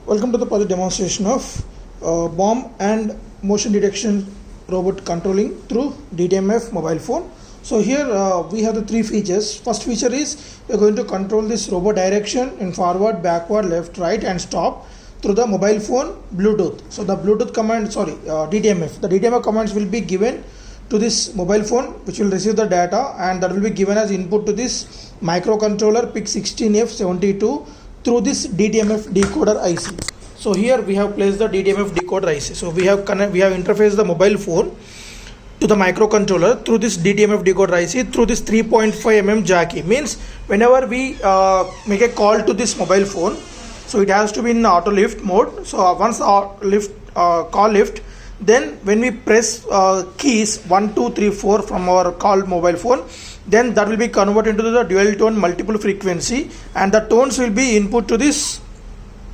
Welcome to the project demonstration of bomb and motion detection robot controlling through DTMF mobile phone. So here we have the three features. First feature is we are going to control this robot direction in forward, backward, left, right and stop through the mobile phone Bluetooth. So the Bluetooth command, DTMF. The DTMF commands will be given to this mobile phone which will receive the data, and that will be given as input to this microcontroller PIC16F72 through this DTMF decoder IC. So here we have placed the DTMF decoder IC. So we have interfaced the mobile phone to the microcontroller through this DTMF decoder IC through this 3.5 mm jack. Means whenever we make a call to this mobile phone, so it has to be in auto lift mode. So once call lift, then when we press keys 1 2 3 4 from our call mobile phone, then that will be converted into the dual tone multiple frequency, and the tones will be input to this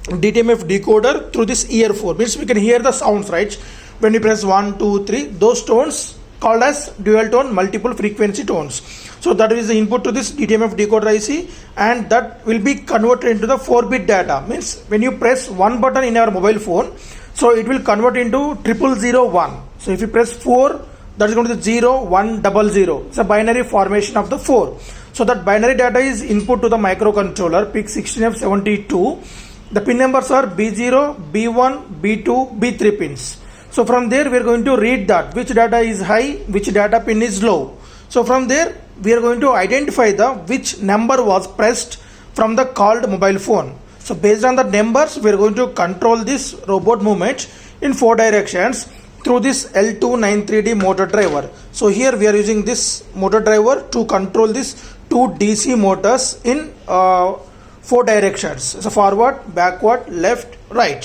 DTMF decoder through this earphone. Means we can hear the sounds, right? When we press 1 2 3, those tones called as dual tone multiple frequency tones. So that is the input to this DTMF decoder IC, and that will be converted into the 4-bit data. Means when you press one button in our mobile phone, so it will convert into 0001. So if you press 4, that is going to be 0 1 00. It's a binary formation of the 4. So that binary data is input to the microcontroller PIC16F72. The pin numbers are B0, B1, B2, B3 pins. So from there we are going to read that which data is high, which data pin is low. So from there we are going to identify the which number was pressed from the called mobile phone. So based on the numbers, we are going to control this robot movement in 4 directions through this L293D motor driver. So here we are using this motor driver to control this 2 DC motors in 4 directions. So forward, backward, left, right.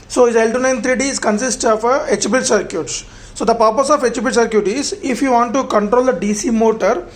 So this L293D consists of a H-bridge circuit. So the purpose of H-bridge circuit is, if you want to control the DC motor,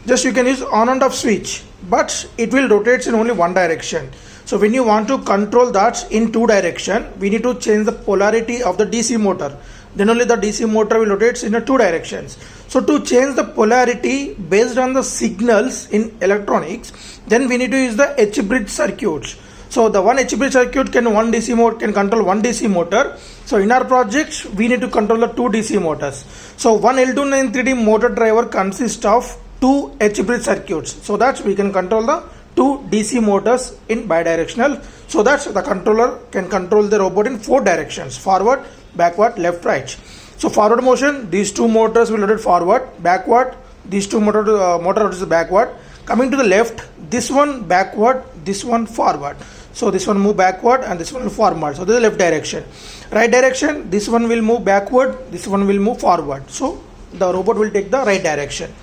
just you can use on and off switch, but it will rotate in only one direction. So when you want to control that in 2 direction, we need to change the polarity of the DC motor. Then only the DC motor will rotate in 2 directions. So to change the polarity based on the signals in electronics, then we need to use the H-bridge circuit. So the one H-bridge circuit can control one DC motor. So in our project, we need to control the 2 DC motors. So one L293D motor driver consists of 2 H-bridge circuits, so that we can control the 2 DC motors in bidirectional, so that the controller can control the robot in 4 directions: forward, backward, left, right. So forward motion, these 2 motors will rotate forward. Backward, these 2 motor rotates backward. Coming to the left, this one backward, this one forward. So this one move backward and this one will forward. So this is the left direction. Right direction, this one will move backward, this one will move forward. So the robot will take the right direction.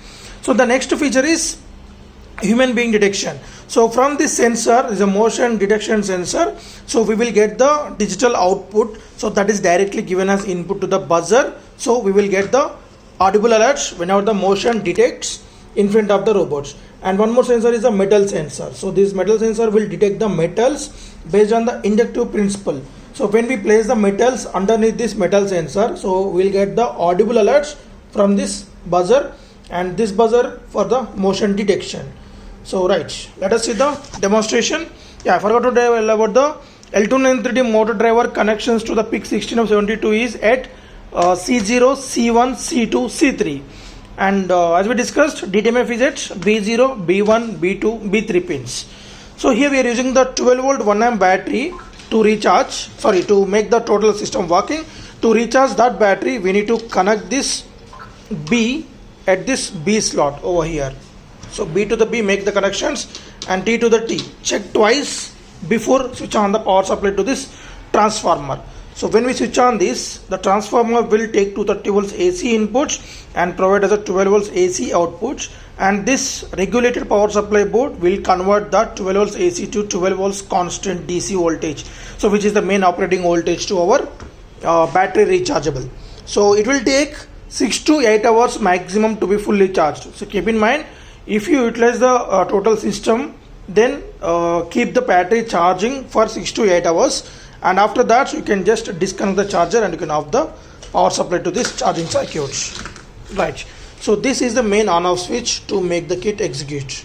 So the next feature is human being detection. So from this sensor is a motion detection sensor. So we will get the digital output. So that is directly given as input to the buzzer. So we will get the audible alerts whenever the motion detects in front of the robots. And one more sensor is a metal sensor. So this metal sensor will detect the metals based on the inductive principle. So when we place the metals underneath this metal sensor, so we'll get the audible alerts from this buzzer, and this buzzer for the motion detection. So right, let us see the demonstration. I forgot to tell about the L293D motor driver connections to the PIC16F72 is at C0, C1, C2, C3. And as we discussed, DTMF is at B0, B1, B2, B3 pins. So here we are using the 12 volt 1 amp battery to to make the total system working. To recharge that battery, we need to connect this B at this B slot over here. So B to the B, make the connections, and T to the T. Check twice before switch on the power supply to this transformer. So when we switch on this, the transformer will take 230 volts AC inputs and provide us a 12 volts AC outputs, and this regulated power supply board will convert that 12 volts AC to 12 volts constant DC voltage, so which is the main operating voltage to our battery rechargeable. So it will take 6 to 8 hours maximum to be fully charged. So keep in mind, if you utilize the total system, then keep the battery charging for 6 to 8 hours, and after that you can just disconnect the charger and you can off the power supply to this charging circuit. Right, so this is the main on off switch to make the kit execute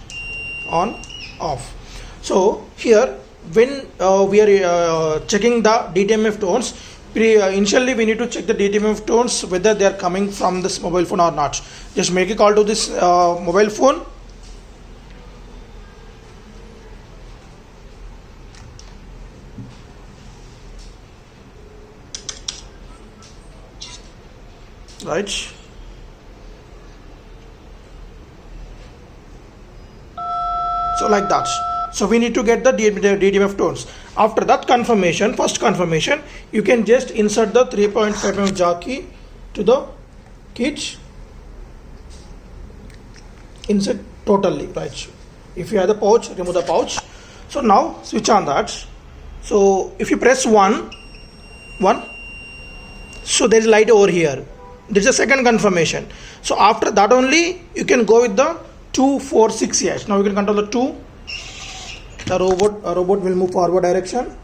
on off. So here when we are checking the DTMF tones, initially we need to check the DTMF tones whether they are coming from this mobile phone or not. Just make a call to this mobile phone. Right. So like that. So we need to get the DTMF tones. After that confirmation, first confirmation, you can just insert the 3.5 mm jack key to the kit. Insert totally, right? If you have the pouch, remove the pouch. So now switch on that. So if you press 1, so there is light over here. This is a second confirmation. So after that only you can go with the 2, 4, 6 H. Now you can control the 2. The robot will move forward direction.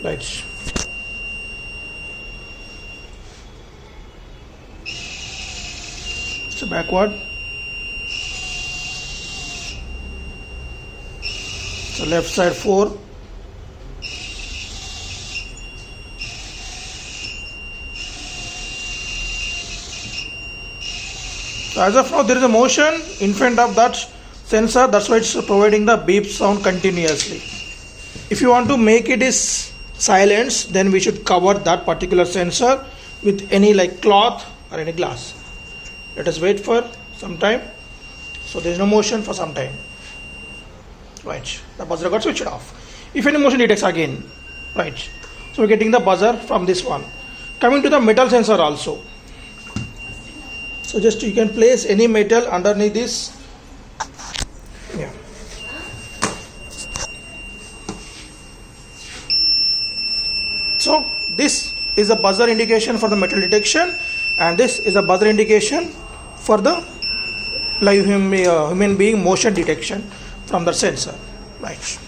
Right. So backward. So left side 4. So as of now there is a motion in front of that sensor, that's why it's providing the beep sound continuously. If you want to make it is silence, then we should cover that particular sensor with any like cloth or any glass. Let us wait for some time. So there is no motion for some time. Right, the buzzer got switched off. If any motion detects again, right. So we're getting the buzzer from this one. Coming to the metal sensor also. So just you can place any metal underneath this. Yeah. So this is a buzzer indication for the metal detection, and this is a buzzer indication for the live human being motion detection from the sensor. Right.